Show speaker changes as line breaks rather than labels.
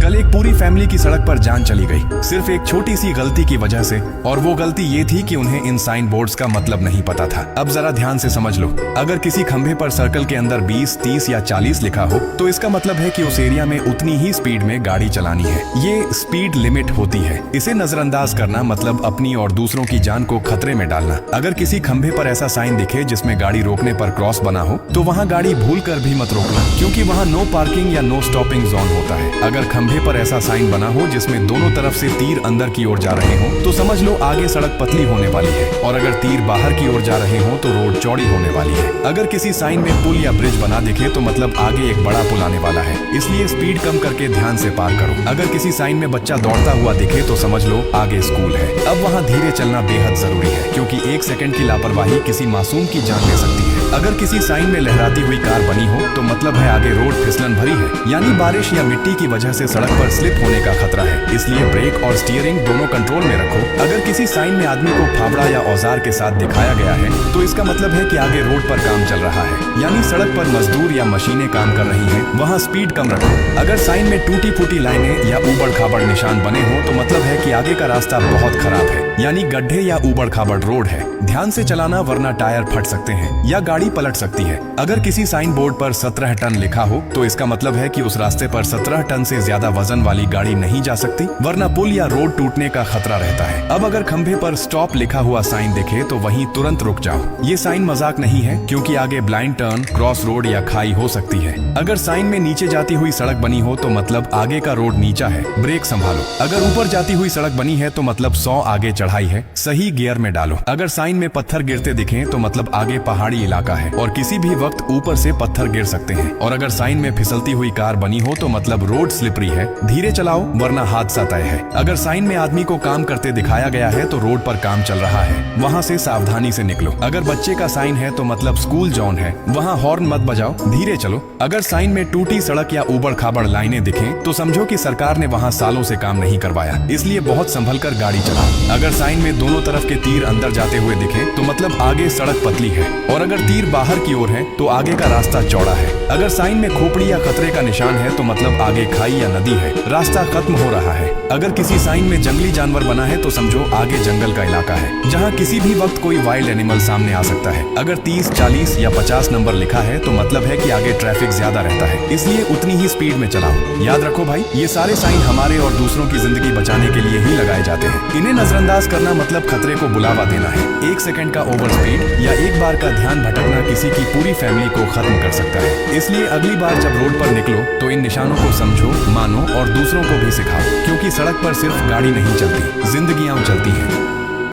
कल एक पूरी फैमिली की सड़क पर जान चली गई सिर्फ एक छोटी सी गलती की वजह से, और वो गलती ये थी कि उन्हें इन साइन बोर्ड्स का मतलब नहीं पता था। अब जरा ध्यान से समझ लो, अगर किसी खंभे पर सर्कल के अंदर 20, 30 या 40 लिखा हो तो इसका मतलब है कि उस एरिया में उतनी ही स्पीड में गाड़ी चलानी है। ये स्पीड लिमिट होती है। इसे नजरअंदाज करना मतलब अपनी और दूसरों की जान को खतरे में डालना। अगर किसी खंभे पर ऐसा साइन दिखे जिसमें गाड़ी रोकने पर क्रॉस बना हो तो वहाँ गाड़ी भूल कर भी मत रोकना, क्योंकि वहाँ नो पार्किंग या नो स्टॉपिंग जोन होता है। अगर खंभे पर ऐसा साइन बना हो जिसमें दोनों तरफ से तीर अंदर की ओर जा रहे हो तो समझ लो आगे सड़क पतली होने वाली है, और अगर तीर बाहर की ओर जा रहे हो तो रोड चौड़ी होने वाली है। अगर किसी साइन में पुल या ब्रिज बना दिखे तो मतलब आगे एक बड़ा पुल आने वाला है, इसलिए स्पीड कम करके ध्यान से पार करो। अगर किसी साइन में बच्चा दौड़ता हुआ दिखे तो समझ लो आगे स्कूल है। अब वहाँ धीरे चलना बेहद जरूरी है, क्योंकि 1 सेकंड की लापरवाही किसी मासूम की जान ले सकती है। अगर किसी साइन में लहराती हुई कार बनी हो तो मतलब है आगे रोड फिसलन भरी है, यानी बारिश या मिट्टी की वजह से सड़क पर स्लिप होने का खतरा है, इसलिए ब्रेक और स्टीयरिंग दोनों कंट्रोल में रखो। अगर किसी साइन में आदमी को फावड़ा या औजार के साथ दिखाया गया है तो इसका मतलब है कि आगे रोड पर काम चल रहा है, यानी सड़क पर मजदूर या मशीनें काम कर रही हैं, वहाँ स्पीड कम रखो। अगर साइन में टूटी फूटी लाइनें या ऊबड़ खाबड़ निशान बने हो तो मतलब है कि आगे का रास्ता बहुत खराब है, यानी गड्ढे या ऊबड़ खाबड़ रोड है। ध्यान से चलाना वरना टायर फट सकते हैं या गाड़ी पलट सकती है। अगर किसी साइन बोर्ड पर 17 टन लिखा हो तो इसका मतलब है कि उस रास्ते पर 17 टन से ज्यादा वजन वाली गाड़ी नहीं जा सकती, वरना पुल या रोड टूटने का खतरा रहता है। अब अगर खंभे पर स्टॉप लिखा हुआ साइन दिखे तो वहीं तुरंत रुक जाओ। ये साइन मजाक नहीं है, क्योंकि आगे ब्लाइंड टर्न, क्रॉस रोड या खाई हो सकती है। अगर साइन में नीचे जाती हुई सड़क बनी हो तो मतलब आगे का रोड नीचा है, ब्रेक संभालो। अगर ऊपर जाती हुई सड़क बनी है तो मतलब 100 आगे चढ़ाई है, सही गियर में डालो। अगर साइन में पत्थर गिरते दिखें तो मतलब आगे पहाड़ी इलाका है और किसी भी वक्त ऊपर से पत्थर गिर सकते हैं। और अगर साइन में फिसलती हुई कार बनी हो तो मतलब रोड स्लिपरी है, धीरे चलाओ वरना हादसा तय है। अगर साइन में आदमी को काम करते दिखाया गया है तो रोड पर काम चल रहा है, वहाँ से सावधानी से निकलो। अगर बच्चे का साइन है तो मतलब स्कूल जोन है, वहाँ हॉर्न मत बजाओ, धीरे चलो। अगर साइन में टूटी सड़क या ऊबड़ खाबड़ लाइनें दिखें तो समझो कि सरकार ने वहाँ सालों से काम नहीं करवाया, इसलिए बहुत संभल कर गाड़ी चलाओ। अगर साइन में दोनों तरफ के तीर अंदर जाते हुए दिखे तो मतलब आगे सड़क पतली है, और अगर तीर बाहर की ओर है तो आगे का रास्ता चौड़ा है। अगर साइन में खोपड़ी या खतरे का निशान है तो मतलब आगे खाई या नदी है, रास्ता खत्म हो रहा है। अगर किसी साइन में जंगली जानवर बना है तो समझो आगे जंगल का इलाका है, जहाँ किसी भी वक्त कोई वाइल्ड एनिमल सामने आ सकता है। अगर 30, 40 या 50 नंबर लिखा है तो मतलब है कि आगे ट्रैफिक ज्यादा रहता है, इसलिए उतनी ही स्पीड में चलाओ। याद रखो भाई, ये सारे साइन हमारे और दूसरों की जिंदगी बचाने के लिए ही लगाए जाते हैं। इन्हें नजरअंदाज करना मतलब खतरे को बुलावा देना है। 1 सेकंड का ओवर स्पीड या एक बार का ध्यान भटकना किसी की पूरी फैमिली को खत्म कर सकता है। इसलिए अगली बार जब रोड पर निकलो तो इन निशानों को समझो, मानो और दूसरों को भी सिखाओ, क्योंकि सड़क पर सिर्फ गाड़ी नहीं चलती, जिंदगी